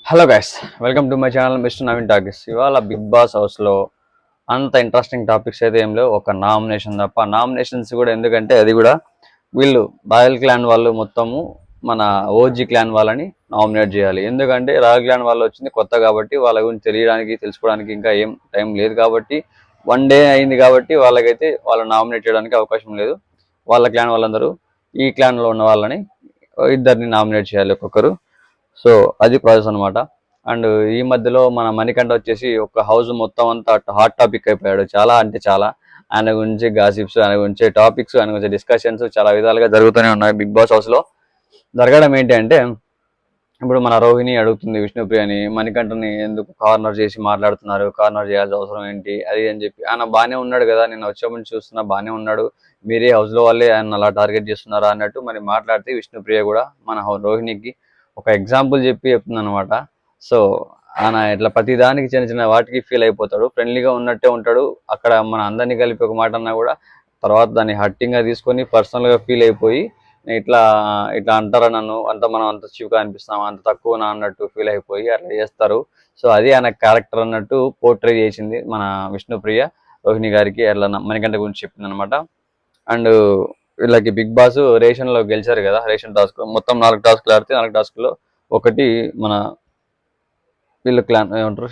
Hello guys, welcome to my channel mister Naveen talkies. ఇవాళ big boss హౌస్లో అంత interesting topics అయితే ఏం లేవు. ఒక నామినేషన్ తప్ప. నామినేషన్స్ కూడా ఎందుకంటే అది కూడా వీళ్ళు రాయల్ క్లాన్ వాళ్ళు మొత్తము మన ఓజీ క్లాన్ వాళ్ళని నామినేట్ చేయాలి. ఎందుకంటే రాయల్ క్లాన్ వాళ్ళు వచ్చింది కొత్త కాబట్టి వాళ్ళ గురించి తెలియడానికి తెలుసుకోవడానికి ఇంకా ఏం టైం లేదు కాబట్టి 1 డే అయింది కాబట్టి వాళ్ళకైతే వాళ్ళని నామినేట్ చేయడానికి అవకాశం లేదు. వాళ్ళ క్లాన్ వాళ్ళందరూ ఈ క్లాన్లో ఉన్న వాళ్ళని ఇద్దరిని నామినేట్ చేయాలి ఒక్కొక్కరు. సో అది ప్రాసెస్ అనమాట. అండ్ ఈ మధ్యలో మన మణికంఠ వచ్చేసి ఒక హౌస్ మొత్తం అంతా హాట్ టాపిక్ అయిపోయాడు. చాలా అంటే చాలా. ఆయన గురించి గాసిప్స్, ఆయన గురించి టాపిక్స్, ఆయన గురించి డిస్కషన్స్ చాలా విధాలుగా జరుగుతూనే ఉన్నాయి బిగ్ బాస్ హౌస్లో. జరగడం ఏంటి అంటే, ఇప్పుడు మన రోహిణి అడుగుతుంది విష్ణుప్రియని, మణికంఠని ఎందుకు కార్నర్ చేసి మాట్లాడుతున్నారు, కార్నర్ చేయాల్సిన అవసరం ఏంటి అది అని చెప్పి. ఆయన బాగానే ఉన్నాడు కదా, నేను వచ్చేప్పటి చూస్తున్నా బాగానే ఉన్నాడు, మీరే హౌస్లో వాళ్ళే ఆయన అలా టార్గెట్ చేస్తున్నారా అన్నట్టు మరి మాట్లాడితే విష్ణుప్రియ కూడా మన రోహిణికి ఒక ఎగ్జాంపుల్ చెప్తుంది అనమాట. సో ఆయన ఇట్లా ప్రతి దానికి చిన్న చిన్న వాటికి ఫీల్ అయిపోతాడు. ఫ్రెండ్లీగా ఉన్నట్టే ఉంటాడు. అక్కడ మన అందరినీ కలిపి ఒక మాట అన్నా కూడా తర్వాత దాన్ని హట్టింగ్గా తీసుకొని పర్సనల్గా ఫీల్ అయిపోయి ఇట్లా ఇట్లా అంటారా నన్ను, అంత మనం అంత చీప్గా అనిపిస్తాం, అంత తక్కువ అన్నట్టు ఫీల్ అయిపోయి అట్లా చేస్తారు. సో అది ఆయన క్యారెక్టర్ అన్నట్టు పోర్ట్రే చేసింది మన విష్ణుప్రియ రోహిణి గారికి. అట్లా మణికంఠ గురించి చెప్పింది అనమాట. అండ్ వీళ్ళకి బిగ్ బాస్ రేషన్లో గెలిచారు కదా, రేషన్ టాస్క్ మొత్తం 4 టాస్క్లు ఆడితే 4 టాస్క్లో ఒకటి మన వీళ్ళు క్లాన్ ఏమంటారు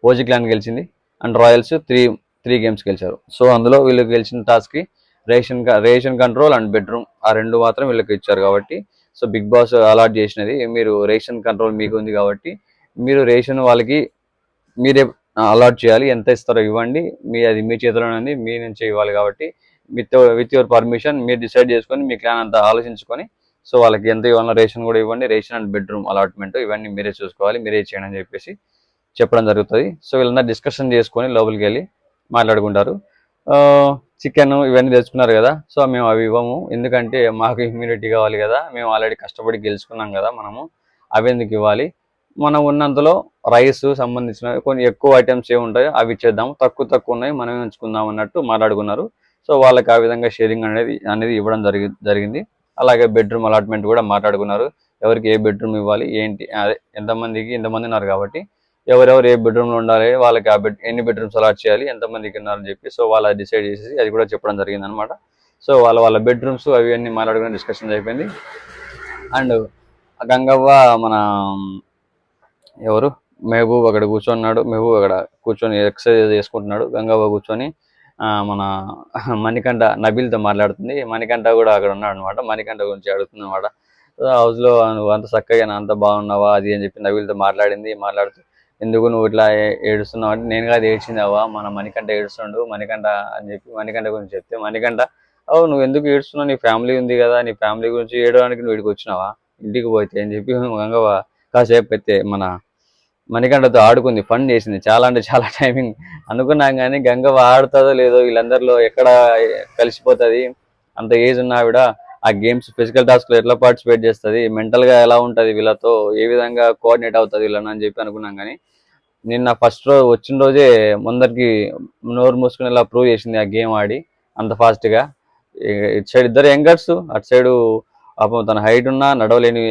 ఓజీ క్లాన్ గెలిచింది. అండ్ రాయల్స్ త్రీ గేమ్స్ గెలిచారు. సో అందులో వీళ్ళు గెలిచిన టాస్క్కి రేషన్ కంట్రోల్ అండ్ బెడ్రూమ్ ఆ 2 మాత్రం వీళ్ళకి ఇచ్చారు కాబట్టి, సో బిగ్ బాస్ అలాట్ చేసినది మీరు రేషన్ కంట్రోల్ మీకు ఉంది కాబట్టి మీరు రేషన్ వాళ్ళకి మీరే అలాట్ చేయాలి. ఎంత ఇస్తారో ఇవ్వండి, అది మీ చేతిలోనే ఉంది, మీ నుంచి ఇవ్వాలి కాబట్టి విత్ యువర్ పర్మిషన్ మీరు డిసైడ్ చేసుకొని మీ క్లాన్ అంతా ఆలోచించుకొని సో వాళ్ళకి ఎంత ఇవ్వాలన్నా రేషన్ కూడా ఇవ్వండి, రేషన్ అండ్ బెడ్రూమ్ అలాట్మెంట్ ఇవన్నీ మీరే చూసుకోవాలి, మీరే చేయండి అని చెప్పేసి చెప్పడం జరుగుతుంది. సో వీళ్ళందరూ డిస్కషన్ చేసుకొని లోపలికి వెళ్ళి మాట్లాడుకుంటారు. చికెన్ ఇవన్నీ తెచ్చుకున్నారు కదా, సో మేము అవి ఇవ్వము, ఎందుకంటే మాకు ఇమ్యూనిటీ కావాలి కదా, మేము ఆల్రెడీ కష్టపడి గెలుచుకున్నాం కదా, మనము అవి ఎందుకు ఇవ్వాలి, మనం ఉన్నంతలో రైస్ సంబంధించిన కొన్ని ఎక్కువ ఐటమ్స్ ఏమి ఉంటాయో అవి ఇచ్చేద్దాం, తక్కువ ఉన్నాయి మనమే ఉంచుకుందాం అన్నట్టు మాట్లాడుకున్నారు. సో వాళ్ళకి ఆ విధంగా షేరింగ్ అనేది ఇవ్వడం జరిగింది. అలాగే బెడ్రూమ్ అలాట్మెంట్ కూడా మాట్లాడుకున్నారు. ఎవరికి ఏ బెడ్రూమ్ ఇవ్వాలి ఏంటి, అదే ఇంతమంది ఉన్నారు కాబట్టి ఎవరెవరు ఏ బెడ్రూమ్లో ఉండాలి, వాళ్ళకి ఆ ఎన్ని బెడ్రూమ్స్ అలాట్ చేయాలి, ఎంతమందికి ఉన్నారని చెప్పి సో వాళ్ళు డిసైడ్ చేసి అది కూడా చెప్పడం జరిగింది అనమాట. సో వాళ్ళ బెడ్రూమ్స్ అవి అన్నీ మాట్లాడుకునే డిస్కషన్ అయిపోయింది. అండ్ గంగవ్వ మన ఎవరు మెహబూబ్ అక్కడ కూర్చున్నాడు. మెహబూబ్ అక్కడ కూర్చొని ఎక్సర్సైజ్ చేసుకుంటున్నాడు. గంగవ్వ కూర్చొని మన మణికంఠ నబీల్తో మాట్లాడుతుంది. మణికంఠ కూడా అక్కడ ఉన్నాడు అనమాట. మణికంఠ గురించి అడుగుతుంది అనమాట. హౌస్లో నువ్వు అంత చక్కగా అంత బాగున్నావా అది అని చెప్పి నబీల్తో మాట్లాడుతూ ఎందుకు నువ్వు ఇట్లా ఏడుస్తున్నావు అంటే, నేను కాదు ఏడ్చిందావా, మన మణికంఠ ఏడుస్తుండు మణికంఠ అని చెప్పి మణికంఠ గురించి చెప్తే, మణికంఠ నువ్వు ఎందుకు ఏడుస్తున్నావు, నీ ఫ్యామిలీ ఉంది కదా, నీ ఫ్యామిలీ గురించి ఏడవడానికి నువ్వు ఇక్కడికి వచ్చినావా ఇంటికి పోతే అని చెప్పి గంగవ్వ కాసేపు అయితే మన మణికంఠతో ఆడుకుంది, ఫన్ చేసింది. చాలా అంటే చాలా టైమింగ్ అనుకున్నాం కానీ గంగవ్వ ఆడుతుందో లేదో, వీళ్ళందరిలో ఎక్కడ కలిసిపోతుంది, అంత ఏజ్ ఉన్న ఆవిడ ఆ గేమ్స్ ఫిజికల్ టాస్క్లో ఎట్లా పార్టిసిపేట్ చేస్తుంది, మెంటల్గా ఎలా ఉంటుంది, వీళ్ళతో ఏ విధంగా కోఆర్డినేట్ అవుతుంది వీళ్ళని అని చెప్పి అనుకున్నాం. కానీ నిన్న ఫస్ట్ రోజు వచ్చిన రోజే ముందరికి నోరు మూసుకుని ఇలా ప్రూవ్ చేసింది ఆ గేమ్ ఆడి అంత ఫాస్ట్గా. ఇటు సైడ్ ఇద్దరు యంగర్స్, అటు సైడు పాపం తన హైట్ ఉన్నా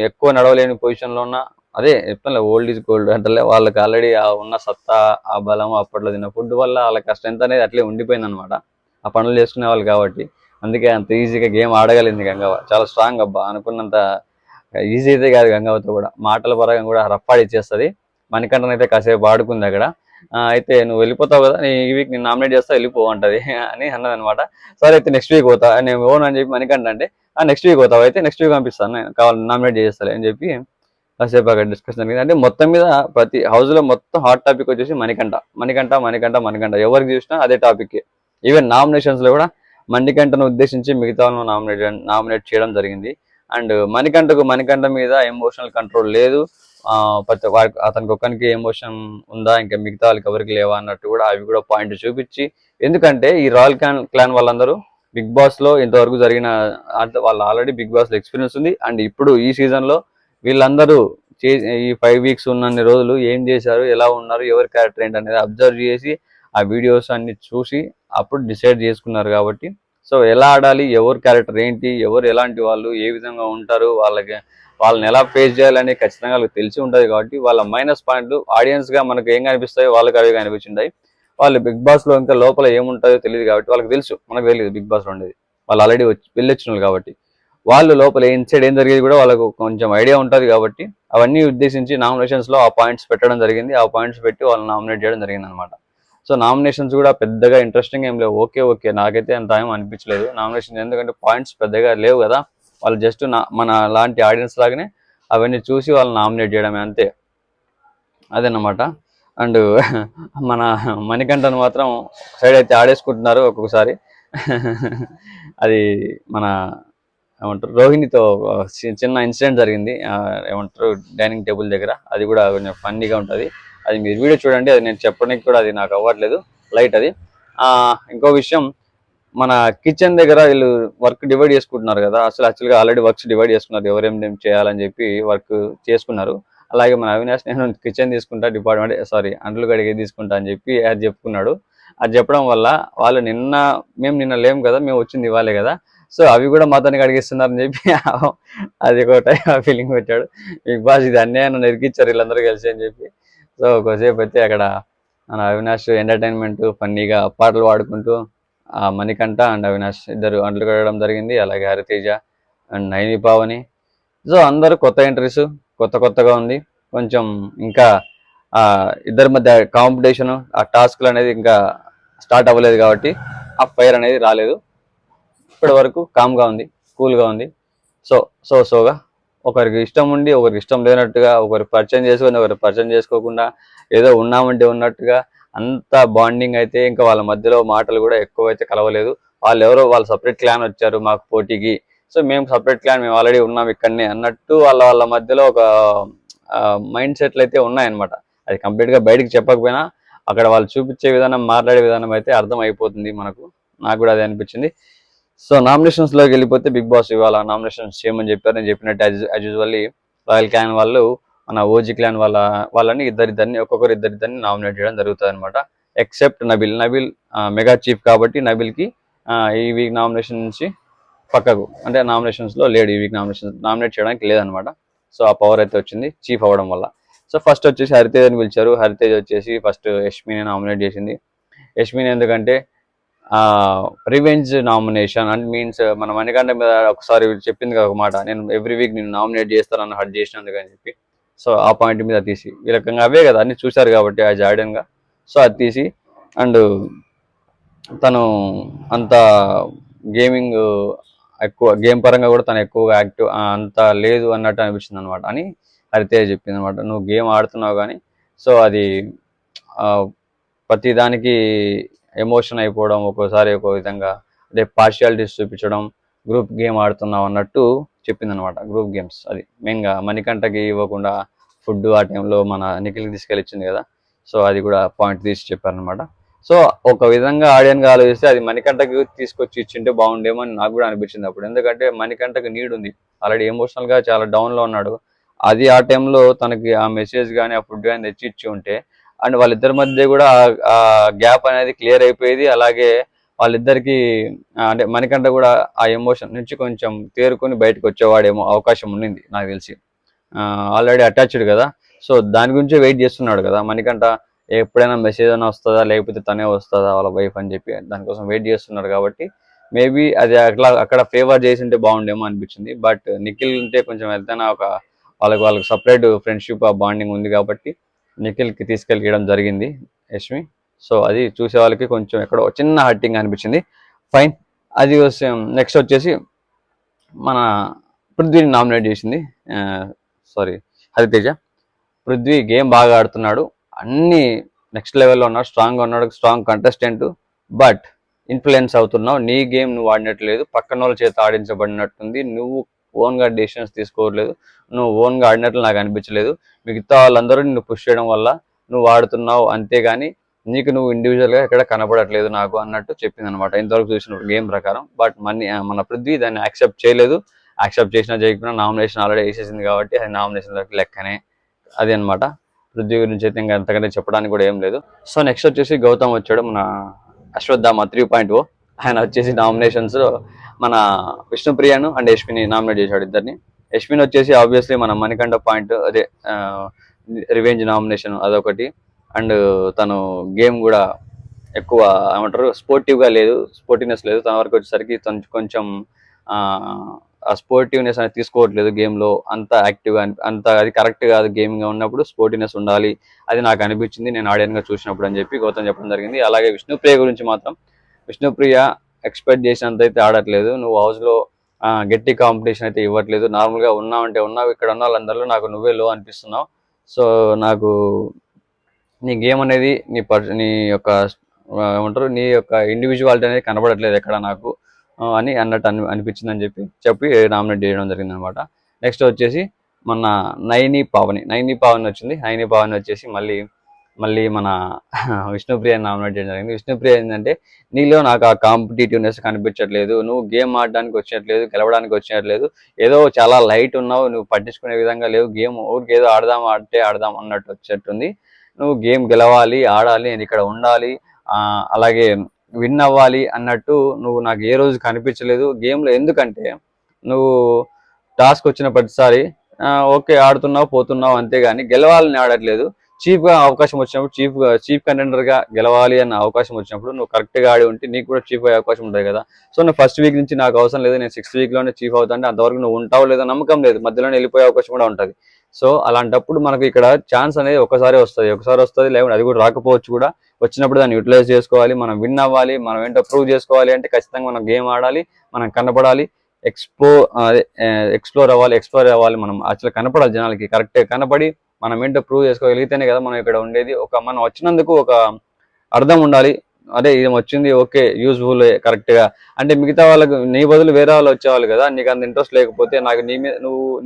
ఎక్కువ నడవలేని పొజిషన్లో ఉన్నా, అదే చెప్తాను ఓల్డ్ ఈజ్ గోల్డ్ అంటే వాళ్ళకి ఆల్రెడీ ఉన్న సత్తా, ఆ బలం, అప్పట్లో తిన్న ఫుడ్ వల్ల వాళ్ళకి ఆ స్ట్రెంత్ అనేది అట్లే ఉండిపోయింది అనమాట, ఆ పనులు చేసుకునే వాళ్ళు కాబట్టి. అందుకే అంత ఈజీగా గేమ్ ఆడగలిగింది గంగవ్వ. చాలా స్ట్రాంగ్ అబ్బా, అనుకున్నంత ఈజీ అయితే కాదు గంగవ్వతో కూడా, మాటల పరంగా కూడా రప్పాడిచ్చేస్తుంది. మణికంఠన్ అయితే కాసేపు ఆడుకుంది అక్కడ. అయితే నువ్వు వెళ్ళిపోతావు కదా, ఈ వీక్ నేను నామినేట్ చేస్తా వెళ్ళిపో అంటది అని అన్నది అనమాట. సరే అయితే నెక్స్ట్ వీక్ పోతా నేను ఓన్ అని చెప్పి మణికంఠ అంటే, నెక్స్ట్ వీక్ పోతావు అయితే నెక్స్ట్ వీక్ పంపిస్తాను, నేను కావాలి నామినేట్ చేస్తాను అని చెప్పి కాసేపు అక్కడ డిస్కషన్ జరిగింది. అంటే మొత్తం మీద ప్రతి హౌస్లో మొత్తం హాట్ టాపిక్ వచ్చేసి మణికంఠ ఎవరికి చూసినా అదే టాపిక్. ఈవెన్ నామినేషన్స్లో కూడా మణికంఠను ఉద్దేశించి మిగతా నామినేట్ చేయడం జరిగింది. అండ్ మణికంఠ మీద ఎమోషనల్ కంట్రోల్ లేదు, అతనికి ఒక్కరికి ఎమోషన్ ఉందా ఇంకా మిగతా వాళ్ళకి ఎవరికి లేవా అన్నట్టు కూడా అవి కూడా పాయింట్ చూపించి, ఎందుకంటే ఈ రాయల్ క్లాన్ వాళ్ళందరూ బిగ్ బాస్ లో ఇంతవరకు జరిగిన వాళ్ళు ఆల్రెడీ బిగ్ బాస్ లో ఎక్స్పీరియన్స్ ఉంది. అండ్ ఇప్పుడు ఈ సీజన్ లో వీళ్ళందరూ ఈ 5 వీక్స్ ఉన్నన్ని రోజులు ఏం చేశారు, ఎలా ఉన్నారు, ఎవరి క్యారెక్టర్ ఏంటి అనేది అబ్జర్వ్ చేసి ఆ వీడియోస్ అన్ని చూసి అప్పుడు డిసైడ్ చేసుకున్నారు కాబట్టి సో ఎలా ఆడాలి, ఎవరు క్యారెక్టర్ ఏంటి, ఎవరు ఎలాంటి వాళ్ళు, ఏ విధంగా ఉంటారు, వాళ్ళని ఎలా ఫేస్ చేయాలని ఖచ్చితంగా వాళ్ళకి తెలిసి ఉంటుంది. కాబట్టి వాళ్ళ మైనస్ పాయింట్లు ఆడియన్స్గా మనకు ఏం కనిపిస్తాయో వాళ్ళకి అవి కనిపించుంటాయి. వాళ్ళు బిగ్ బాస్లో ఇంకా లోపల ఏముంటుందో తెలియదు కాబట్టి వాళ్ళకి తెలుసు, మనకు తెలియదు బిగ్ బాస్లో ఉండేది. వాళ్ళు ఆల్రెడీ వెళ్ళొచ్చినారు కాబట్టి వాళ్ళు లోపల ఇన్సైడ్ ఏం జరిగేది కూడా వాళ్ళకు కొంచెం ఐడియా ఉంటుంది. కాబట్టి అవన్నీ ఉద్దేశించి నామినేషన్స్లో ఆ పాయింట్స్ పెట్టడం జరిగింది. ఆ పాయింట్స్ పెట్టి వాళ్ళని నామినేట్ చేయడం జరిగింది అనమాట. సో నామినేషన్స్ కూడా పెద్దగా ఇంట్రెస్టింగ్ ఏం లేవు. ఓకే నాకైతే అంత ఏం అనిపించలేదు నామినేషన్, ఎందుకంటే పాయింట్స్ పెద్దగా లేవు కదా. వాళ్ళు జస్ట్ మన లాంటి ఆడియన్స్ లాగానే అవన్నీ చూసి వాళ్ళని నామినేట్ చేయడమే, అంతే. అదేనమాట. అండ్ మన మణికంఠను మాత్రం సైడ్ అయితే ఆడేసుకుంటున్నారు ఒక్కొక్కసారి. అది మన ఏమంటారు రోహిణితో చిన్న ఇన్సిడెంట్ జరిగింది, ఏమంటారు డైనింగ్ టేబుల్ దగ్గర. అది కూడా కొంచెం ఫన్నీగా ఉంటుంది. అది మీరు వీడియో చూడండి, అది నేను చెప్పడానికి కూడా అది నాకు అవ్వట్లేదు, లైట్ అది. ఇంకో విషయం, మన కిచెన్ దగ్గర వీళ్ళు వర్క్ డివైడ్ చేసుకుంటున్నారు కదా. అసలు యాక్చువల్గా ఆల్రెడీ వర్క్స్ డివైడ్ చేసుకున్నారు, ఎవరేం చేయాలని చెప్పి వర్క్ చేసుకున్నారు. అలాగే మన అవినాష్ నేను కిచెన్ తీసుకుంటా, డిపార్ట్మెంట్ సారీ అంట్లు కడిగే తీసుకుంటా అని చెప్పి అది చెప్పుకున్నాడు. అది చెప్పడం వల్ల వాళ్ళు మేము నిన్న లేము కదా, మేము వచ్చింది ఇవ్వాలి కదా, సో అవి కూడా మాతోని కడిగిస్తున్నారని చెప్పి అది ఒక టైం ఫీలింగ్ పెట్టాడు. బిగ్ బాస్ ఇది అన్యాయం నెరికిచ్చారు వీళ్ళందరూ కలిసి అని చెప్పి. సో ఒకసేపు అయితే అక్కడ మన అవినాష్ ఎంటర్టైన్మెంట్ ఫన్నీగా పాటలు పాడుకుంటూ మణికంఠ అండ్ అవినాష్ ఇద్దరు అంట్లు కడగడం జరిగింది. అలాగే హరితేజ అండ్ నైని పావని. సో అందరూ కొత్త ఎంట్రీస్, కొత్తగా ఉంది కొంచెం. ఇంకా ఇద్దరి మధ్య కాంపిటీషన్, ఆ టాస్క్లు అనేది ఇంకా స్టార్ట్ అవ్వలేదు కాబట్టి ఆ ఫైర్ అనేది రాలేదు. ఇప్పటి వరకు కామ్గా ఉంది, కూల్గా ఉంది. సోగా ఒకరికి ఇష్టం ఉండి ఒకరికి ఇష్టం లేనట్టుగా, ఒకరు పరిచయం చేసుకొని ఒకరు పరిచయం చేసుకోకుండా ఏదో ఉన్నామంటే ఉన్నట్టుగా అంత బాండింగ్ అయితే. ఇంకా వాళ్ళ మధ్యలో మాటలు కూడా ఎక్కువైతే కలవలేదు. వాళ్ళ సపరేట్ క్లాన్ వచ్చారు మాకు పోటీకి, సో మేము సపరేట్ క్లాన్, మేము ఆల్రెడీ ఉన్నాం ఇక్కడనే అన్నట్టు వాళ్ళ మధ్యలో ఒక మైండ్ సెట్లు అయితే ఉన్నాయన్నమాట. అది కంప్లీట్గా బయటకు చెప్పకపోయినా అక్కడ వాళ్ళు చూపించే విధానం, మాట్లాడే విధానం అయితే అర్థం అయిపోతుంది మనకు. నాకు కూడా అదే అనిపించింది. సో నామినేషన్స్లోకి వెళ్ళిపోతే బిగ్ బాస్ ఇవాళ నామినేషన్స్ చేయమని చెప్పారు. నేను చెప్పినట్టు యాజ్ యూజువల్లీ రాయల్ క్లాన్ వాళ్ళు మన ఓజీ క్లాన్ వాళ్ళని ఇద్దరిద్దరిని నామినేట్ చేయడం జరుగుతుంది అనమాట. ఎక్సెప్ట్ నబిల్ మెగా చీఫ్ కాబట్టి నబిల్కి ఈ వీక్ నామినేషన్ నుంచి పక్కకు, అంటే నామినేషన్స్లో లేడు, ఈ వీక్ నామినేట్ చేయడానికి లేదనమాట. సో ఆ పవర్ అయితే వచ్చింది చీఫ్ అవ్వడం వల్ల. సో ఫస్ట్ వచ్చేసి హరితేజని పిలిచారు. హరితేజ్ వచ్చేసి ఫస్ట్ యష్మిని నామినేట్ చేసింది. యష్మిని ఎందుకంటే రివెంజ్ నామినేషన్ అండ్ మీన్స్ మన మణికంఠ మీద ఒకసారి చెప్పింది కదా ఒక మాట, నేను ఎవ్రీ వీక్ నేను నామినేట్ చేస్తానని హర్ట్ చేసినందుకు అని చెప్పి. సో ఆ పాయింట్ మీద తీసి వీళ్ళకంగా అవే కదా అన్ని చూశారు కాబట్టి యాజ్ ఆడియన్గా, సో అది తీసి అండ్ తను అంత గేమింగ్ ఎక్కువ గేమ్ పరంగా కూడా తను ఎక్కువగా యాక్టివ్ అంత లేదు అన్నట్టు అనిపించింది అనమాట అని హరితేజ్ చెప్పింది అనమాట. నువ్వు గేమ్ ఆడుతున్నావు కానీ సో అది ప్రతి దానికి ఎమోషన్ అయిపోవడం, ఒక్కోసారి ఒక విధంగా అంటే పార్షియాలిటీస్ చూపించడం, గ్రూప్ గేమ్ ఆడుతున్నావు అన్నట్టు చెప్పింది అనమాట. గ్రూప్ గేమ్స్ అది మెయిన్గా మణికంఠకి ఇవ్వకుండా ఫుడ్ ఆ టైంలో మన నిఖిల్కి తీసుకెళ్ళి ఇచ్చింది కదా, సో అది కూడా పాయింట్ తీసి చెప్పారనమాట. సో ఒక విధంగా ఆడియన్గా ఆలోచిస్తే అది మణికంఠకి తీసుకొచ్చి ఇచ్చింటే బాగుండేమో అని నాకు కూడా అనిపించింది అప్పుడు. ఎందుకంటే మణికంఠకి నీడ్ ఉంది, ఆల్రెడీ ఎమోషనల్గా చాలా డౌన్లో ఉన్నాడు. అది ఆ టైంలో తనకి ఆ మెసేజ్ కానీ ఆ ఫుడ్ కానీ తెచ్చి ఇచ్చి ఉంటే అండ్ వాళ్ళిద్దరి మధ్య కూడా ఆ గ్యాప్ అనేది క్లియర్ అయిపోయేది. అలాగే వాళ్ళిద్దరికి అంటే మణికంఠ కూడా ఆ ఎమోషన్ నుంచి కొంచెం తేరుకొని బయటకు వచ్చేవాడేమో అవకాశం ఉండింది నాకు తెలిసి. ఆల్రెడీ అటాచ్డ్ కదా, సో దాని గురించే వెయిట్ చేస్తున్నాడు కదా మణికంఠ. ఎప్పుడైనా మెసేజ్ అయినా వస్తుందా లేకపోతే తనే వస్తుందా వాళ్ళ వైఫ్ అని చెప్పి దానికోసం వెయిట్ చేస్తున్నాడు. కాబట్టి మేబీ అది అక్కడ ఫేవర్ చేసి ఉంటే బాగుండేమో అనిపించింది. బట్ నిఖిల్ ఉంటే కొంచెం ఏదైనా ఒక వాళ్ళకి సపరేట్ ఫ్రెండ్షిప్ ఆ బాండింగ్ ఉంది కాబట్టి నిఖిల్కి తీసుకెళ్ళడం జరిగింది యష్మి. సో అది చూసే వాళ్ళకి కొంచెం ఎక్కడో చిన్న హర్టింగ్ అనిపించింది. ఫైన్. అది నెక్స్ట్ వచ్చేసి మన పృథ్వీని నామినేట్ చేసింది, సారీ హరితేజ. పృథ్వీ గేమ్ బాగా ఆడుతున్నాడు, అన్ని నెక్స్ట్ లెవెల్లో ఉన్నాడు, స్ట్రాంగ్గా ఉన్నాడు, స్ట్రాంగ్ కంటెస్టెంట్. బట్ ఇన్ఫ్లుయెన్స్ అవుతున్నావు, నీ గేమ్ నువ్వు ఆడినట్లేదు, పక్కన వాళ్ళ చేత ఆడించబడినట్టుంది, నువ్వు ఓన్గా డెసిషన్స్ తీసుకోవట్లేదు, నువ్వు ఓన్గా ఆడినట్లు నాకు అనిపించలేదు, మిగతా వాళ్ళందరూ నిన్ను పుష్ చేయడం వల్ల నువ్వు ఆడుతున్నావు, అంతేగాని నీకు నువ్వు ఇండివిజువల్గా ఎక్కడ కనపడట్లేదు నాకు అన్నట్టు చెప్పింది అనమాట ఇంతవరకు చూసిన గేమ్ ప్రకారం. బట్ మన పృథ్వీ దాన్ని యాక్సెప్ట్ చేయలేదు. యాక్సెప్ట్ చేసినా చేయకపోయినా నామినేషన్ ఆల్రెడీ వేసేసింది కాబట్టి అది నామినేషన్ లెక్కనే, అది అనమాట. పృథ్వీ గురించి అయితే ఇంకా అంతకంటే చెప్పడానికి కూడా ఏం లేదు. సో నెక్స్ట్ వచ్చేసి గౌతమ్ వచ్చాడు, మన అశ్వత్థామ 3.0. ఆయన వచ్చేసి నామినేషన్స్ మన విష్ణుప్రియను అండ్ యశ్విని నామినేట్ చేశాడు ఇద్దరిని. యశ్విన్ వచ్చేసి ఆబ్వియస్లీ మన మణికంఠ పాయింట్ అదే రివెంజ్ నామినేషన్ అదొకటి. అండ్ తను గేమ్ కూడా ఎక్కువ ఏమంటారు స్పోర్టివ్గా లేదు, స్పోర్టివ్నెస్ లేదు తన వరకు వచ్చేసరికి. తను కొంచెం ఆ స్పోర్టివ్నెస్ అనేది తీసుకోవట్లేదు గేమ్లో, అంత యాక్టివ్గా అంత అది కరెక్ట్ కాదు. గేమింగ్గా ఉన్నప్పుడు స్పోర్టివ్నెస్ ఉండాలి, అది నాకు అనిపించింది నేను ఆడియన్గా చూసినప్పుడు అని చెప్పి గౌతమ్ చెప్పడం జరిగింది. అలాగే విష్ణుప్రియ గురించి మాత్రం విష్ణుప్రియ ఎక్స్పెక్ట్ చేసినంత అయితే ఆడట్లేదు. నువ్వు హౌస్లో గట్టి కాంపిటీషన్ అయితే ఇవ్వట్లేదు, నార్మల్గా ఉన్నావు అంటే ఉన్నావు, ఇక్కడ ఉన్న వాళ్ళందరిలో నాకు నువ్వే లో అనిపిస్తున్నావు. సో నాకు నీ గేమ్ అనేది నీ యొక్క ఏమంటారు నీ యొక్క ఇండివిజువాలిటీ అనేది కనబడట్లేదు ఎక్కడ నాకు అని అన్నట్టు అనిపించిందని చెప్పి నామినేట్ చేయడం జరిగింది అనమాట. నెక్స్ట్ వచ్చేసి మన నైని పావని వచ్చింది. నైని పావని వచ్చేసి మళ్ళీ మన విష్ణుప్రియ నామినేట్ చేయడం జరిగింది. విష్ణుప్రియ ఏంటంటే నీలో నాకు ఆ కాంపిటేటివ్నెస్ కనిపించట్లేదు, నువ్వు గేమ్ ఆడడానికి వచ్చినట్లేదు, గెలవడానికి వచ్చినట్లేదు, ఏదో చాలా లైట్ ఉన్నావు, నువ్వు పట్టించుకునే విధంగా లేవు, గేమ్ ఊరికి ఏదో ఆడదాం అన్నట్టు వచ్చేట్టుంది. నువ్వు గేమ్ గెలవాలి, ఆడాలి, నేను ఇక్కడ ఉండాలి, అలాగే విన్ అవ్వాలి అన్నట్టు నువ్వు నాకు ఏ రోజు కనిపించలేదు గేమ్లో. ఎందుకంటే నువ్వు టాస్క్ వచ్చిన ప్రతిసారి ఓకే ఆడుతున్నావు పోతున్నావు అంతేగాని గెలవాలని ఆడట్లేదు. చీఫ్గా అవకాశం వచ్చినప్పుడు చీఫ్ కంటెండర్గా గెలవాలి అన్న అవకాశం వచ్చినప్పుడు నువ్వు కరెక్ట్గా ఆడి ఉంటే నీకు కూడా చీఫ్ అయ్యే అవకాశం ఉంటుంది కదా. సో నువ్వు ఫస్ట్ వీక్ నుంచి నాకు అవసరం లేదు, నేను 6th వీక్లోనే చీఫ్ అవుతా అంటే అంతవరకు నువ్వు ఉంటావు లేదో నమ్మకం లేదు, మధ్యలోనే వెళ్ళిపోయే అవకాశం కూడా ఉంటుంది. సో అలాంటప్పుడు మనకు ఇక్కడ ఛాన్స్ అనేది ఒకసారి వస్తుంది, లేకుంటే అది కూడా రాకపోవచ్చు కూడా. వచ్చినప్పుడు దాన్ని యూటిలైజ్ చేసుకోవాలి, మనం విన్ అవ్వాలి, మనం ఏంటో ప్రూవ్ చేసుకోవాలి అంటే ఖచ్చితంగా మనం గేమ్ ఆడాలి, మనం కనపడాలి, ఎక్స్ప్లోర్ అవ్వాలి, మనం యాక్చువల్గా కనపడాలి జనాలకి, కరెక్ట్గా కనపడి మనం ఏంటో ప్రూవ్ చేసుకోగలిగితేనే కదా మనం ఇక్కడ ఉండేది. మనం వచ్చినందుకు ఒక అర్థం ఉండాలి, అదే ఇది వచ్చింది ఓకే యూజ్ఫుల్ కరెక్ట్గా అంటే మిగతా వాళ్ళకు నీ బదులు వేరే వాళ్ళు వచ్చేవాళ్ళు కదా, నీకు అంత ఇంట్రెస్ట్ లేకపోతే నాకు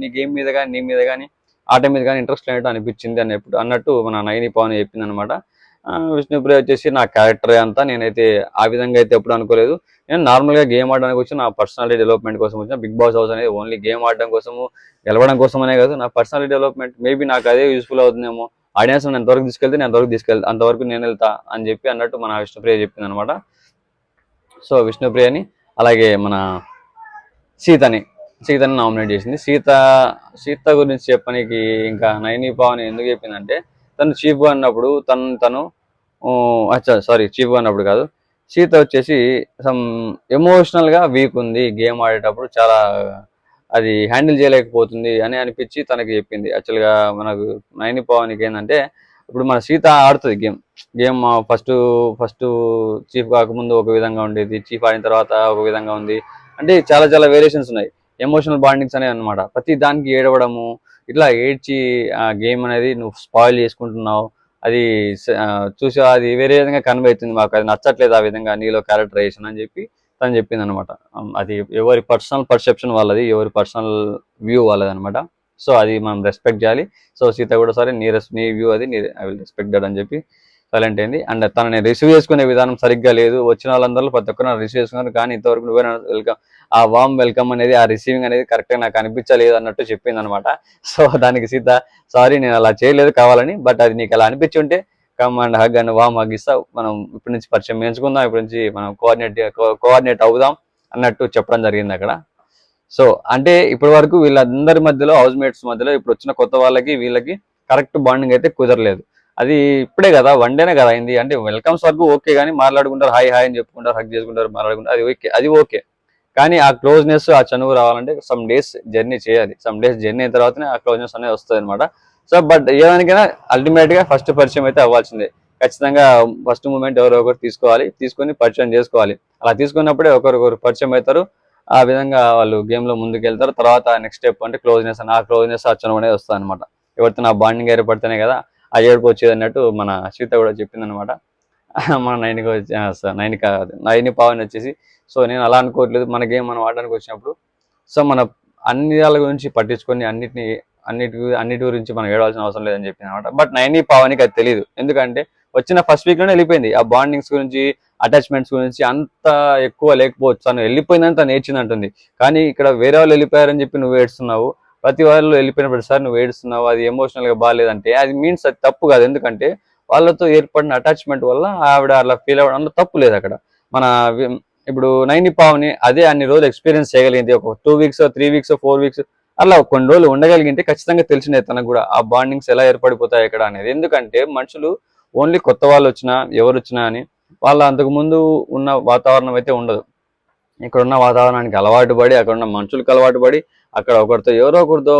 నీ గేమ్ మీద కానీ నీ మీద కానీ ఆట మీద కానీ ఇంట్రెస్ట్ లేనట్టు అనిపించింది అన్నట్టు మన నైని పవన్ చెప్పింది అనమాట. విష్ణుప్రియ వచ్చేసి నా క్యారెక్టరే అంతా, నేనైతే ఆ విధంగా అయితే ఎప్పుడు అనుకోలేదు. నేను నార్మల్గా గేమ్ ఆడడానికి వచ్చి నా పర్సనాలిటీ డెవలప్మెంట్ కోసం వచ్చిన. బిగ్ బాస్ హౌస్ అనేది ఓన్లీ గేమ్ ఆడడం కోసము గెలవడం కోసమనే కాదు, నా పర్సనాలిటీ డెవలప్మెంట్ మేబీ నాకు అదే యూస్ఫుల్ అవుతుందేమో, ఆడియన్స్ నేను ఎంతవరకు తీసుకెళ్తే నేను అంతవరకు నేను వెళ్తా అని చెప్పి అన్నట్టు మన విష్ణుప్రియ చెప్పింది అనమాట. సో విష్ణుప్రియని అలాగే మన సీతని నామినేట్ చేసింది. సీత గురించి చెప్పడానికి ఇంకా నైని పవన్ ఎందుకు చెప్పిందంటే తను చీఫ్గా ఉన్నప్పుడు చీఫ్గా ఉన్నప్పుడు కాదు, సీత వచ్చేసి సమ్ ఎమోషనల్గా వీక్ ఉంది, గేమ్ ఆడేటప్పుడు చాలా అది హ్యాండిల్ చేయలేకపోతుంది అని అనిపించి తనకి చెప్పింది. యాక్చువల్గా మనకు నైని పవన్కి ఏంటంటే ఇప్పుడు మన సీత ఆడుతుంది గేమ్ ఫస్ట్ చీఫ్ కాకముందు ఒక విధంగా ఉండేది, చీఫ్ ఆడిన తర్వాత ఒక విధంగా ఉంది, అంటే చాలా వేరియేషన్స్ ఉన్నాయి. ఎమోషనల్ బాండింగ్స్ అనేవి అనమాట. ప్రతి దానికి ఏడవడము, ఇట్లా ఏడ్చి ఆ గేమ్ అనేది నువ్వు స్పాయిల్ చేసుకుంటున్నావు, అది చూసి అది వేరే విధంగా కన్వే అవుతుంది, మాకు అది నచ్చట్లేదు ఆ విధంగా నీలో క్యారెక్టరైజేషన్ అని చెప్పి తను చెప్పింది అనమాట. అది ఎవరి పర్సనల్ పర్సెప్షన్ వాళ్ళది, ఎవరి పర్సనల్ వ్యూ వాళ్ళది అనమాట. సో అది మనం రెస్పెక్ట్ చేయాలి. సో సీత కూడా సరే నీ వ్యూ అది, ఐ విల్ రెస్పెక్ట్ దట్ అని చెప్పి సైలెంట్ అయింది. అండ్ తనని రిసీవ్ చేసుకునే విధానం సరిగ్గా లేదు, వచ్చిన వాళ్ళందరూ ప్రతి ఒక్కరు రిసీవ్ చేసుకున్నారు, కానీ ఇంతవరకు నువ్వే వెల్కమ్, ఆ వామ్ వెల్కమ్ అనేది, ఆ రిసీవింగ్ అనేది కరెక్ట్గా నాకు అనిపించలేదు అన్నట్టు చెప్పింది అనమాట. సో దానికి సీత సారీ నేను అలా చేయలేదు కావాలని, బట్ అది నీకు అలా అనిపించి ఉంటే come and hug and warm hug ఇస్తా, మనం ఇప్పటి నుంచి పరిచయం పెంచుకుందాం, ఇప్పటి నుంచి మనం కోఆర్డినేట్ అవుదాం అన్నట్టు చెప్పడం జరిగింది అక్కడ. సో అంటే ఇప్పటి వరకు వీళ్ళందరి మధ్యలో హౌస్ మేట్స్ మధ్యలో ఇప్పుడు వచ్చిన కొత్త వాళ్ళకి వీళ్ళకి కరెక్ట్ బాండింగ్ అయితే కుదరలేదు. అది ఇప్పుడే కదా, వన్ డేనే కదా అయింది, అంటే వెల్కమ్స్ వరకు ఓకే, కానీ మాట్లాడుకుంటారు, హాయ్ అని చెప్పుకుంటారు, హగ్ చేసుకుంటారు, మాట్లాడుకుంటారు, అది ఓకే. కానీ ఆ క్లోజ్నెస్, ఆ చనువు రావాలంటే సమ్ డేస్ జర్నీ చేయాలి, సమ్ డేస్ జర్నీ అయిన తర్వాతనే ఆ క్లోజ్నెస్ అనేది వస్తుంది అనమాట. సో బట్ ఏదానికైనా అల్టిమేట్ గా ఫస్ట్ పరిచయం అయితే అవ్వాల్సిందే, ఖచ్చితంగా ఫస్ట్ మూమెంట్ ఎవరో ఒకరు తీసుకొని పరిచయం చేసుకోవాలి. అలా తీసుకున్నప్పుడే ఒకరొకరు పరిచయం అవుతారు, ఆ విధంగా వాళ్ళు గేమ్ లో ముందుకు వెళ్తారు. తర్వాత నెక్స్ట్ స్టెప్ అంటే క్లోజ్నెస్ ఆ చనువు అనేది వస్తుంది అనమాట. ఎవరితో నా బాండింగ్ ఏర్పడితేనే కదా ఆ ఏడుపు వచ్చేది అన్నట్టు మన సీత కూడా చెప్పింది అనమాట. మన నైని పవన్ వచ్చేసి సో నేను అలా అనుకోవట్లేదు, మన గేమ్ మనం ఆడడానికి వచ్చినప్పుడు సో మన అన్ని వాళ్ళ గురించి పట్టించుకొని అన్నిటి గురించి మనం ఏడవలసిన అవసరం లేదని చెప్పింది అనమాట. బట్ నైని పవన్కి అది తెలియదు, ఎందుకంటే వచ్చిన ఫస్ట్ వీక్ లోనే వెళ్ళిపోయింది. ఆ బాండింగ్స్ గురించి, అటాచ్మెంట్స్ గురించి అంత ఎక్కువ లేకపోవచ్చు, తను వెళ్ళిపోయిందని తను నేర్చింది అంటుంది. కానీ ఇక్కడ వేరే వాళ్ళు వెళ్ళిపోయారని చెప్పి నువ్వు ఏడుస్తున్నావు, ప్రతి వాళ్ళు వెళ్ళిపోయిన ప్రతిసారి నువ్వు ఏడుస్తున్నావు, అది ఎమోషనల్ గా బాగాలేదంటే అది మీన్స్ అది తప్పు కాదు. ఎందుకంటే వాళ్ళతో ఏర్పడిన అటాచ్మెంట్ వల్ల ఆవిడ అలా ఫీల్ అవ్వడం తప్పు లేదు అక్కడ. మన ఇప్పుడు నైని పావని అదే అన్ని రోజులు ఎక్స్పీరియన్స్ చేయగలిగింది, ఒక 2 వీక్స్ 3 వీక్స్ 4 వీక్స్ అలా కొన్ని రోజులు ఉండగలిగింటే ఖచ్చితంగా తెలిసిందే తనకు కూడా ఆ బాండింగ్స్ ఎలా ఏర్పడిపోతాయి ఇక్కడ అనేది. ఎందుకంటే మనుషులు ఓన్లీ కొత్త వాళ్ళు వచ్చినా ఎవరు వచ్చినా అని వాళ్ళ అంతకు ముందు ఉన్న వాతావరణం అయితే ఉండదు. ఇక్కడున్న వాతావరణానికి అలవాటు పడి అక్కడున్న మనుషులకు అలవాటు పడి అక్కడ ఒకరితో ఎవరో ఒకరితో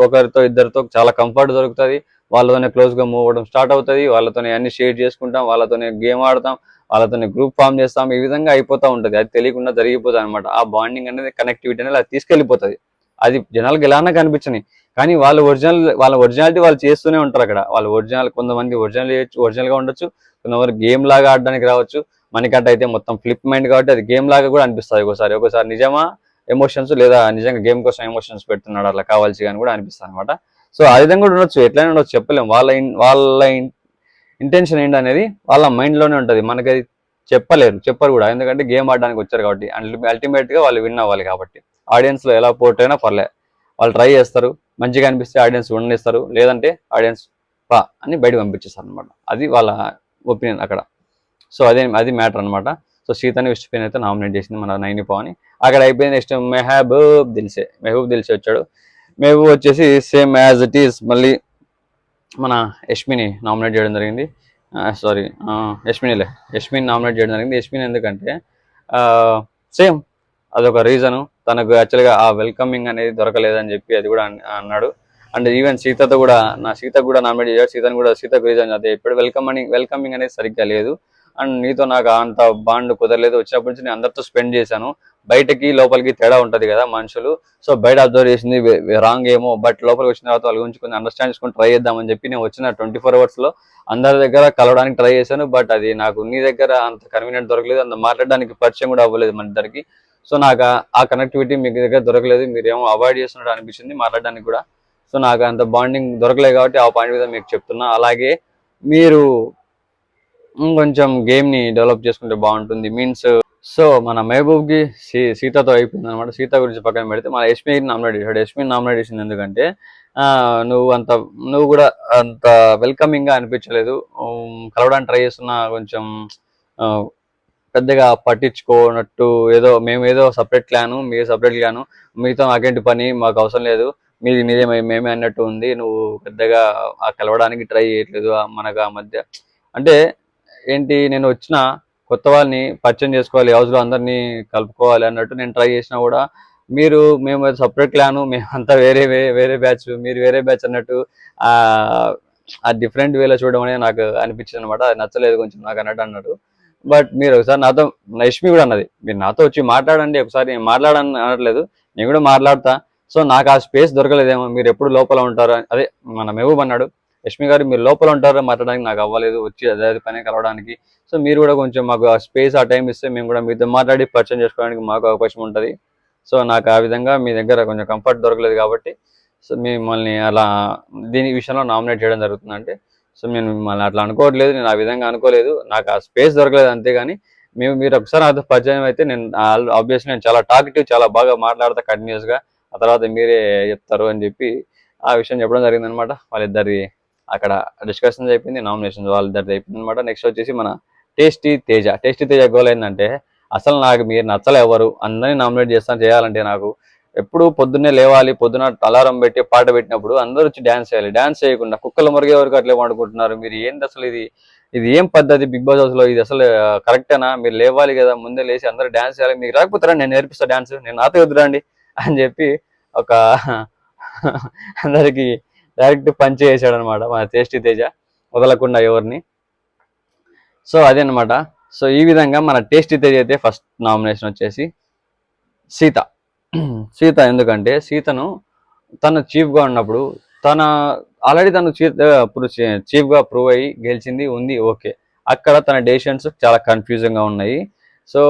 ఒకరితో ఇద్దరితో చాలా కంఫర్ట్ దొరుకుతుంది. వాళ్ళతోనే క్లోజ్గా మూవ్ అవ్వడం స్టార్ట్ అవుతుంది. వాళ్ళతోనే అన్ని షేర్ చేసుకుంటాం, వాళ్ళతోనే గేమ్ ఆడతాం, వాళ్ళతోనే గ్రూప్ ఫామ్ చేస్తాం. ఈ విధంగా అయిపోతూ ఉంటుంది. అది తెలియకుండా జరిగిపోతుంది అనమాట. ఆ బాండింగ్ అనేది కనెక్టివిటీ అనేది అది తీసుకెళ్ళిపోతుంది. అది జనాలకు ఎలానే కనిపించని కానీ వాళ్ళ ఒరిజినాలిటీ వాళ్ళు చేస్తూనే ఉంటారు అక్కడ. వాళ్ళు ఒరిజినల్ కొంతమంది ఒరిజినల్గా ఉండొచ్చు, కొంతమంది గేమ్ లాగా ఆడడానికి రావచ్చు. మనకంట అయితే మొత్తం ఫ్లిప్ మైండ్ కాబట్టి అది గేమ్ లాగా కూడా అనిపిస్తుంది ఒకసారి నిజమా ఎమోషన్స్ లేదా నిజంగా గేమ్ కోసం ఎమోషన్స్ పెడుతున్నాడు అట్లా కావాల్సి కానీ కూడా అనిపిస్తుంది అనమాట. సో ఆ విధంగా కూడా ఉండొచ్చు, ఎట్లయినా ఉండొచ్చు చెప్పలేము. వాళ్ళ ఇంటెన్షన్ ఏంటి అనేది వాళ్ళ మైండ్లోనే ఉంటుంది. మనకి అది చెప్పరు కూడా, ఎందుకంటే గేమ్ ఆడడానికి వచ్చారు కాబట్టి. అల్టిమేట్గా వాళ్ళు విన్ అవ్వాలి కాబట్టి ఆడియన్స్లో ఎలా పోర్ట్ అయినా పర్లే, వాళ్ళు ట్రై చేస్తారు. మంచిగా అనిపిస్తే ఆడియన్స్ ఉండనిస్తారు, లేదంటే ఆడియన్స్ పా అని బయటకు పంపించేస్తారు అనమాట. అది వాళ్ళ ఒపీనియన్ అక్కడ. సో అది మ్యాటర్ అనమాట. సో సీతని విష్ణుపైన అయితే నామినేట్ చేసింది మన నైని పావని. అక్కడ అయిపోయింది. నెక్స్ట్ మెహబూబ్ దిల్సే వచ్చాడు. మెహబూబ్ వచ్చేసి సేమ్ యాజ్ ఇట్ ఈస్ మళ్ళీ మన యష్మిని నామినేట్ చేయడం జరిగింది. సారీ యష్మిని నామినేట్ చేయడం జరిగింది. యష్మిని ఎందుకంటే సేమ్ అదొక రీజను. తనకు యాక్చువల్గా ఆ వెల్కమింగ్ అనేది దొరకలేదని చెప్పి అది కూడా అన్నాడు. అండ్ ఈవెన్ సీతకు కూడా నామినేట్ చేశాడు. సీతకు రీజన్ అదే ఇప్పుడు వెల్కమింగ్ అనేది సరిగ్గా లేదు. అండ్ నీతో నాకు అంత బాండ్ కుదరలేదు. వచ్చినప్పటి నుంచి నేను అందరితో స్పెండ్ చేశాను. బయటకి లోపలికి తేడా ఉంటుంది కదా మనుషులు. సో బయట అబ్జర్వ్ చేసింది రాంగ్ ఏమో, బట్ లోపలికి వచ్చిన తర్వాత వాళ్ళ గురించి కొంచెం అండర్స్టాండ్ చేసుకొని ట్రై చేద్దామని చెప్పి నేను వచ్చిన 24 అవర్స్లో అందరి దగ్గర కలవడానికి ట్రై చేశాను. బట్ అది నాకు నీ దగ్గర అంత కన్వీనియంట్ దొరకలేదు, అంత మాట్లాడడానికి పరిచయం కూడా అవ్వలేదు మన ఇద్దరికి. సో నాకు ఆ కనెక్టివిటీ మీ దగ్గర దొరకలేదు, మీరేమో అవాయిడ్ చేస్తున్నట్టు అనిపించింది మాట్లాడడానికి కూడా. సో నాకు అంత బాండింగ్ దొరకలేదు కాబట్టి ఆ పాయింట్ మీద మీకు చెప్తున్నా. అలాగే మీరు కొంచెం గేమ్ని డెవలప్ చేసుకుంటే బాగుంటుంది. మీన్స్ సో మన మెహబూబ్కి సీతతో అయిపోయింది అనమాట. సీత గురించి పక్కన పెడితే మన యష్మిని నామినేట్ చేశాడు. యష్మిని నామినేట్ చేసింది ఎందుకంటే నువ్వు కూడా అంత వెల్కమింగ్గా అనిపించలేదు. కలవడానికి ట్రై చేస్తున్నా కొంచెం పెద్దగా పట్టించుకోనట్టు, మేము ఏదో సపరేట్ క్లాను, మీరు సపరేట్ క్లాను, మీతో నాకేంటి పని, మాకు అవసరం లేదు, మీది మీదే మేమే అన్నట్టు ఉంది. నువ్వు పెద్దగా కలవడానికి ట్రై చేయట్లేదు మనకు ఆ మధ్య. అంటే ఏంటి, నేను వచ్చిన కొత్త వాళ్ళని పరిచయం చేసుకోవాలి, హౌస్లో అందరినీ కలుపుకోవాలి అన్నట్టు నేను ట్రై చేసినా కూడా మేము సపరేట్ క్లాను, మేమంతా వేరే బ్యాచ్, మీరు వేరే బ్యాచ్ అన్నట్టు ఆ డిఫరెంట్ వేలో చూడడం అనేది నాకు అనిపించింది అనమాట. అది నచ్చలేదు కొంచెం నాకు అన్నట్టు. బట్ మీరు ఒకసారి నాతో, యష్మి కూడా అన్నది, మీరు నాతో వచ్చి మాట్లాడండి ఒకసారి. నేను మాట్లాడని అనట్లేదు, నేను కూడా మాట్లాడతా. సో నాకు ఆ స్పేస్ దొరకలేదేమో, మీరు ఎప్పుడు లోపల ఉంటారు, అదే మన మెహబూబ్ అన్నాడు, యష్మి గారు మీరు లోపల ఉంటారో మాట్లాడడానికి నాకు అవ్వలేదు, వచ్చి అదే పని కలవడానికి. సో మీరు కూడా కొంచెం మాకు ఆ స్పేస్ ఆ టైం ఇస్తే మేము కూడా మీతో మాట్లాడి పరిచయం చేసుకోవడానికి మాకు అవకాశం ఉంటుంది. సో నాకు ఆ విధంగా మీ దగ్గర కొంచెం కంఫర్ట్ దొరకలేదు కాబట్టి సో మిమ్మల్ని అలా దీని విషయంలో నామినేట్ చేయడం జరుగుతుందంటే, సో నేను మిమ్మల్ని అట్లా అనుకోవట్లేదు, నేను ఆ విధంగా అనుకోలేదు, నాకు ఆ స్పేస్ దొరకలేదు అంతేగాని మీరు ఒకసారి నాతో పరిచయం అయితే నేను ఆబ్వియస్లీ నేను చాలా టాకిటివ్, చాలా బాగా మాట్లాడతా కంటిన్యూస్గా, ఆ తర్వాత మీరే చెప్తారు అని చెప్పి ఆ విషయం చెప్పడం జరిగిందనమాట. వాళ్ళిద్దరి అక్కడ డిస్కషన్స్ అయిపోయింది, నామినేషన్స్ వాళ్ళిద్దరిది అయిపోయింది అనమాట. నెక్స్ట్ వచ్చేసి మన టేస్టీ తేజ గోల్ ఏంటంటే, అసలు నాకు మీరు నచ్చలే ఎవరు, అందరినీ నామినేట్ చేయాలంటే నాకు ఎప్పుడు పొద్దున్నే లేవాలి, పొద్దున అలారం పెట్టి పాట పెట్టినప్పుడు అందరూ వచ్చి డ్యాన్స్ చేయాలి, డ్యాన్స్ చేయకుండా కుక్కలు మురిగే వరకు అట్లే వాడుకుంటున్నారు. మీరు ఏంటి అసలు, ఇది ఏం పద్ధతి బిగ్ బాస్ హౌస్లో, ఇది అసలు కరెక్టేనా? మీరు లేవాలి కదా, ముందే లేచి అందరూ డ్యాన్స్ చేయాలి, మీకు రాకపోతారా నేను నేర్పిస్తా డ్యాన్స్, నేను నాతో వద్దురండి అని చెప్పి ఒక అందరికి డైరెక్ట్ పంచ్ చేసాడు అనమాట మన టేస్టీ తేజ, వదలకుండా ఎవరిని. సో అదే అనమాట. సో ఈ విధంగా మన టేస్టీ తేజ అయితే ఫస్ట్ నామినేషన్ వచ్చేసి సీత ఎందుకంటే సీతను తను చీఫ్గా ఉన్నప్పుడు ఆల్రెడీ తను చీఫ్గా ప్రూవ్ అయ్యి గెలిచింది ఉంది, ఓకే. అక్కడ తన డెసిషన్స్ చాలా కన్ఫ్యూజింగ్గా ఉన్నాయి. సో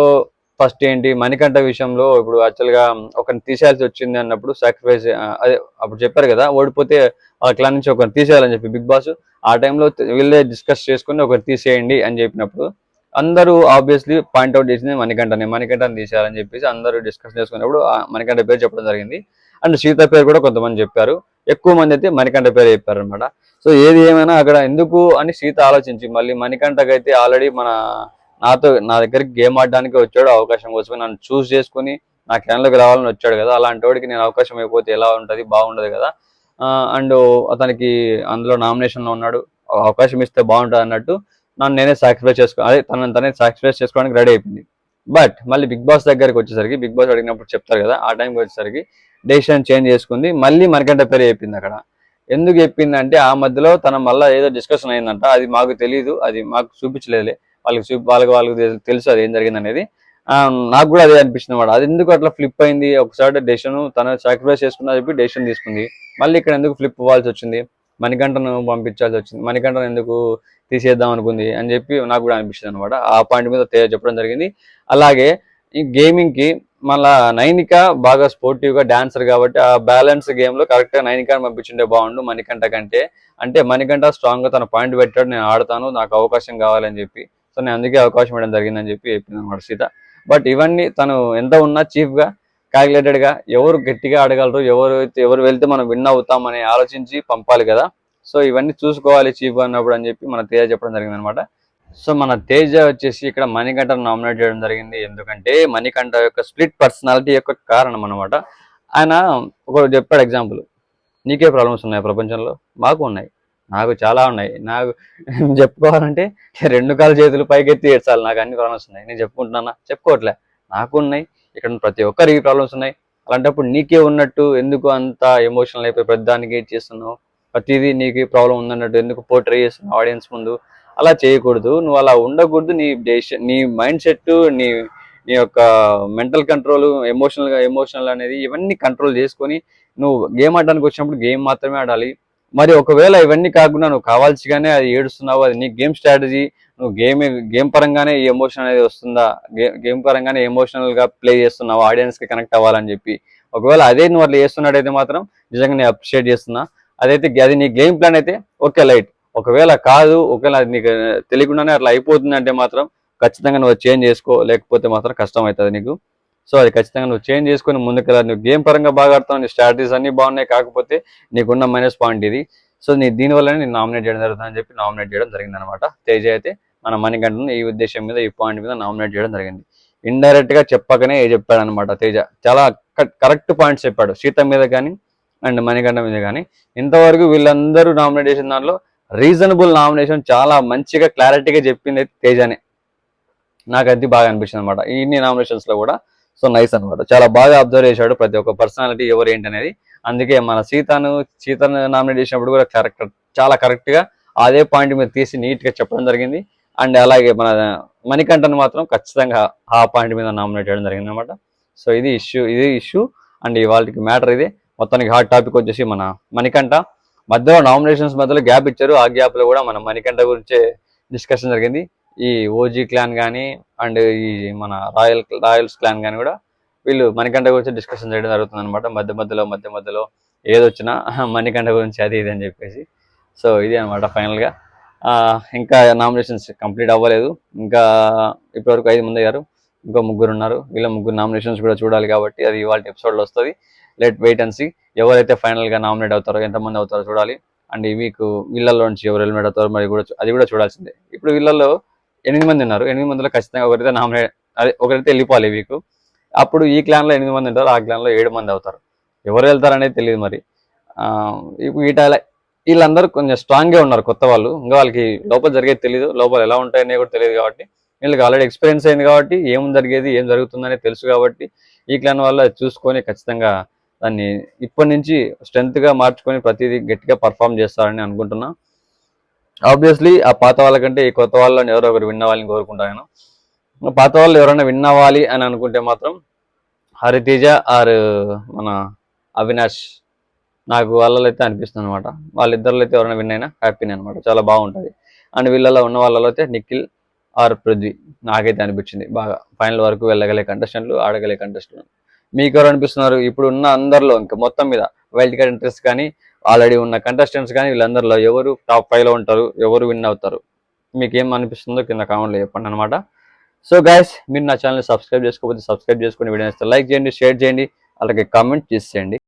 ఫస్ట్ ఏంటి, మణికంఠ విషయంలో ఇప్పుడు యాక్చువల్గా ఒకరిని తీసేయాల్సి వచ్చింది అన్నప్పుడు సాక్రిఫైస్, అదే అప్పుడు చెప్పారు కదా, ఓడిపోతే క్లాన్ నుంచి ఒకరిని తీసేయాలని చెప్పి బిగ్ బాస్. ఆ టైంలో వీళ్ళే డిస్కస్ చేసుకుని ఒకరిని తీసేయండి అని చెప్పినప్పుడు అందరూ ఆబ్వియస్లీ పాయింట్అవుట్ చేసింది మణికంఠని తీసేయాలని చెప్పేసి అందరూ డిస్కస్ చేసుకున్నప్పుడు మణికంఠ పేరు చెప్పడం జరిగింది. అండ్ సీత పేరు కూడా కొంతమంది చెప్పారు, ఎక్కువ మంది అయితే మణికంఠ పేరు చెప్పారు అనమాట. సో ఏది ఏమైనా అక్కడ ఎందుకు అని సీత ఆలోచించి మళ్ళీ మణికంఠకి అయితే ఆల్రెడీ మన నా దగ్గరికి గేమ్ ఆడడానికి వచ్చాడు, అవకాశం కోసమే నన్ను చూస్ చేసుకుని నా క్యాన్లోకి రావాలని వచ్చాడు కదా, అలాంటి వాడికి నేను అవకాశం అయిపోతే ఎలా ఉంటుంది, బాగుండదు కదా. అండ్ అతనికి అందులో నామినేషన్లో ఉన్నాడు, అవకాశం ఇస్తే బాగుంటుంది అన్నట్టు నన్ను నేనే సాక్రిఫైస్ తనే సాక్రిఫైస్ చేసుకోవడానికి రెడీ అయిపోయింది. బట్ మళ్ళీ బిగ్ బాస్ దగ్గరికి వచ్చేసరికి, బిగ్ బాస్ అడిగినప్పుడు చెప్తారు కదా, ఆ టైంకి వచ్చేసరికి డెసిషన్ చేంజ్ చేసుకుంది, మళ్ళీ మనకంటే పేరు చెప్పింది అక్కడ. ఎందుకు చెప్పిందంటే ఆ మధ్యలో తన మళ్ళీ ఏదో డిస్కషన్ అయిందంట, అది మాకు తెలియదు, అది మాకు చూపించలేదులే, వాళ్ళకి తెలుసు అది ఏం జరిగింది అనేది. నాకు కూడా అదే అనిపించింది అనమాట. అది ఎందుకు అట్లా ఫ్లిప్ అయింది, ఒకసారి డెసిషన్ తను సాక్రిఫైస్ చేసుకున్నా చెప్పి డెసిషన్ తీసుకుంది, మళ్ళీ ఇక్కడ ఎందుకు ఫ్లిప్ అవ్వాల్సి వచ్చింది, మణికంఠను పంపించాల్సి వచ్చింది, మణికంఠను ఎందుకు తీసేద్దాం అనుకుంది అని చెప్పి నాకు కూడా అనిపించింది అనమాట. ఆ పాయింట్ మీద చెప్పడం జరిగింది. అలాగే ఈ గేమింగ్ కి మళ్ళా నైనిక బాగా స్పోర్టివ్ గా డాన్సర్ కాబట్టి ఆ బ్యాలెన్స్ గేమ్ లో కరెక్ట్ గా నైనికాని పంపించుంటే బాగుండు మణికంఠ కంటే. అంటే మణికంఠ స్ట్రాంగ్ గా తన పాయింట్ పెట్టాడు, నేను ఆడతాను, నాకు అవకాశం కావాలని చెప్పి. సో నేను అందుకే అవకాశం ఇవ్వడం జరిగిందని చెప్పి చెప్పింది అనమాట సీత. బట్ ఇవన్నీ తను ఎంత ఉన్నా చీఫ్ గా క్యాలిక్యులేటెడ్ గా ఎవరు గట్టిగా ఆడగలరు, ఎవరు వెళ్తే మనం విన్ అవుతాం అని ఆలోచించి పంపాలి కదా. సో ఇవన్నీ చూసుకోవాలి చీఫ్ అన్నప్పుడు అని చెప్పి మన తేజ చెప్పడం జరిగింది అనమాట. సో మన తేజ వచ్చేసి ఇక్కడ మణికంఠను నామినేట్ చేయడం జరిగింది. ఎందుకంటే మణికంఠ యొక్క స్ప్లిట్ పర్సనాలిటీ యొక్క కారణం అనమాట. ఆయన ఒకటి చెప్పాడు ఎగ్జాంపుల్, నీకే ప్రాబ్లమ్స్ ఉన్నాయి ప్రపంచంలో, మాకు ఉన్నాయి, నాకు చాలా ఉన్నాయి, నాకు చెప్పుకోవాలంటే 2 కాలు చేతులు పైకెత్తి ఏడ్చాలి, నాకు అన్ని ప్రాబ్లమ్స్ ఉన్నాయి, నేను చెప్పుకుంటున్నా చెప్పుకోవట్లే, నాకు ఉన్నాయి, ఇక్కడ ప్రతి ఒక్కరికి ప్రాబ్లమ్స్ ఉన్నాయి. అలాంటప్పుడు నీకే ఉన్నట్టు ఎందుకు అంత ఎమోషనల్ అయిపోయి ప్రతిదానికి ఏడ్ చేస్తున్నావు, ప్రతిదీ నీకు ప్రాబ్లం ఉందన్నట్టు ఎందుకు పోర్ట్రే చేస్తున్నావు ఆడియన్స్ ముందు. అలా చేయకూడదు, నువ్వు అలా ఉండకూడదు. నీ డెసిషన్, నీ మైండ్ సెట్, నీ నీ యొక్క మెంటల్ కంట్రోల్, ఎమోషనల్ అనేది ఇవన్నీ కంట్రోల్ చేసుకొని నువ్వు గేమ్ ఆడడానికి వచ్చినప్పుడు గేమ్ మాత్రమే ఆడాలి. మరి ఒకవేళ ఇవన్నీ కాకుండా నువ్వు కావాల్సిగానే అది ఏడుస్తున్నావు, అది నీ గేమ్ స్ట్రాటజీ, నువ్వు గేమ్ పరంగానే ఈ ఎమోషన్ అనేది వస్తుందా, గేమ్ పరంగానే ఎమోషనల్ గా ప్లే చేస్తున్నావు ఆడియన్స్ కి కనెక్ట్ అవ్వాలని చెప్పి, ఒకవేళ అదే నువ్వు అట్లా చేస్తున్నట్టయితే మాత్రం నిజంగా నేను అప్రిషియేట్ చేస్తున్నా. అది నీ గేమ్ ప్లాన్ అయితే ఓకే లైట్. ఒకవేళ కాదు, ఒకవేళ అది నీకు తెలియకుండానే అట్లా అయిపోతుంది అంటే మాత్రం ఖచ్చితంగా నువ్వు చేంజ్ చేసుకో, లేకపోతే మాత్రం కష్టం అవుతుంది నీకు. సో అది ఖచ్చితంగా నువ్వు చేంజ్ చేసుకుని ముందుకెళ్ళాలి. నువ్వు గేమ్ పరంగా బాగా ఆడుతావు, నీ స్ట్రాటజీస్ అన్ని బాగున్నాయి, కాకపోతే నీకున్న మైనస్ పాయింట్ ఇది. సో దీనివల్లనే నేను నామినేట్ చేయడం జరుగుతుందని చెప్పి నామినేట్ చేయడం జరిగింది అనమాట. తేజ అయితే మన మణికంఠను ఈ ఉద్దేశం మీద, ఈ పాయింట్ మీద నామినేట్ చేయడం జరిగింది. ఇండైరెక్ట్ గా చెప్పకనే చెప్పాడు అనమాట తేజ. చాలా కరెక్ట్ పాయింట్స్ చెప్పాడు సీత మీద కానీ అండ్ మణికంఠ మీద కానీ. ఇంతవరకు వీళ్ళందరూ నామినేట్ చేసిన దానిలో రీజనబుల్ నామినేషన్ చాలా మంచిగా క్లారిటీగా చెప్పింది తేజనే. నాకు అది బాగా అనిపించింది అనమాట ఇన్ని నామినేషన్స్ లో కూడా. సో నైస్ అనమాట, చాలా బాగా అబ్జర్వ్ చేశాడు ప్రతి ఒక్క పర్సనాలిటీ ఎవరు ఏంటి అనేది. అందుకే మన సీతను నామినేట్ చేసినప్పుడు కూడా చాలా కరెక్ట్ గా అదే పాయింట్ మీద తీసి నీట్ గా చెప్పడం జరిగింది. అండ్ అలాగే మన మణికంఠను మాత్రం ఖచ్చితంగా ఆ పాయింట్ మీద నామినేట్ చేయడం జరిగింది అనమాట. సో ఇది ఇష్యూ అండ్ ఇవాళకి మ్యాటర్ ఇది. మొత్తానికి హాట్ టాపిక్ వచ్చేసి మన మణికంఠ. మధ్యలో నామినేషన్స్ మధ్యలో గ్యాప్ ఇచ్చారు, ఆ గ్యాప్ లో కూడా మన మణికంఠ గురించే డిస్కషన్ జరిగింది. ఈ ఓజీ క్లాన్ కానీ అండ్ ఈ మన రాయల్స్ క్లాన్ కానీ కూడా వీళ్ళు మణికంఠ గురించి డిస్కషన్ చేయడం జరుగుతుంది అనమాట. మధ్య మధ్యలో ఏదొచ్చినా మణికంఠ గురించి అది ఇది అని చెప్పేసి. సో ఇది అనమాట ఫైనల్గా. ఇంకా నామినేషన్స్ కంప్లీట్ అవ్వలేదు, ఇంకా ఇప్పటివరకు 5 మంది అయ్యారు, ఇంకో 3 ఉన్నారు. వీళ్ళ 3 నామినేషన్స్ కూడా చూడాలి కాబట్టి అది ఇవాళ ఎపిసోడ్లో వస్తుంది. వెయిట్ అండ్ సీ ఎవరైతే ఫైనల్గా నామినేట్ అవుతారో, ఎంతమంది అవుతారో చూడాలి. అండ్ ఈ వీక్ వీళ్ళల్లో నుంచి ఎవరు ఎలిమినేట్ అవుతారో మరి అది కూడా చూడాల్సిందే. ఇప్పుడు వీళ్ళల్లో 8 మంది ఉన్నారు, 8 మందిలో ఖచ్చితంగా ఒకరైతే వెళ్ళిపోవాలి ఈ వీక్. అప్పుడు ఈ క్లాన్లో 8 మంది ఉంటారు, ఆ క్లాన్లో 7 మంది అవుతారు. ఎవరు వెళ్తారనేది తెలియదు మరి. వీళ్ళందరూ కొంచెం స్ట్రాంగ్గా ఉన్నారు కొత్త వాళ్ళు, ఇంకా వాళ్ళకి లోపల జరిగేది తెలియదు, లోపల ఎలా ఉంటాయనే కూడా తెలియదు కాబట్టి వీళ్ళకి ఆల్రెడీ ఎక్స్పీరియన్స్ అయింది కాబట్టి ఏం జరిగేది ఏం జరుగుతుందనే తెలుసు కాబట్టి ఈ క్లాన్ వల్ల చూసుకొని ఖచ్చితంగా దాన్ని ఇప్పటి నుంచి స్ట్రెంత్గా మార్చుకొని ప్రతిదీ గట్టిగా పర్ఫామ్ చేస్తారని అనుకుంటున్నా. ఆబ్వియస్లీ ఆ పాత వాళ్ళకంటే ఈ కొత్త వాళ్ళని ఎవరో ఒకరు విన్ అవ్వాలని కోరుకుంటాను. పాత వాళ్ళు ఎవరైనా విన్ అవ్వాలి అని అనుకుంటే మాత్రం హరితేజ ఆర్ మన అవినాష్, నాకు వాళ్ళలో అయితే అనిపిస్తుంది అనమాట. వాళ్ళిద్దరిలో అయితే ఎవరైనా విన్ అయినా హ్యాపీనే అనమాట, చాలా బాగుంటుంది. అండ్ వీళ్ళలో ఉన్న వాళ్ళలో అయితే నిఖిల్ ఆర్ పృథ్వీ నాకైతే అనిపించింది బాగా ఫైనల్ వరకు వెళ్ళగలే కంటెస్టెంట్లు, ఆడగలే కంటెస్టెంట్లు. మీకు ఎవరు అనిపిస్తున్నారు ఇప్పుడు ఉన్న అందరిలో? ఇంకా మొత్తం మీద వైల్డ్ కార్డ్ ఇంట్రెస్ట్ కానీ ఆల్రెడీ ఉన్న కంటెస్టెంట్స్ కానీ వీళ్ళందరిలో ఎవరు టాప్ 5లో ఉంటారు, ఎవరు విన్ అవుతారు, మీకు ఏం అనిపిస్తుందో కింద కామెంట్లో చెప్పండి అనమాట. సో గైస్, మీరు నా ఛానల్ సబ్స్క్రైబ్ చేసుకోకపోతే సబ్స్క్రైబ్ చేసుకుని వీడియో లైక్ చేయండి, షేర్ చేయండి, అలాగే కామెంట్ చేసేయండి.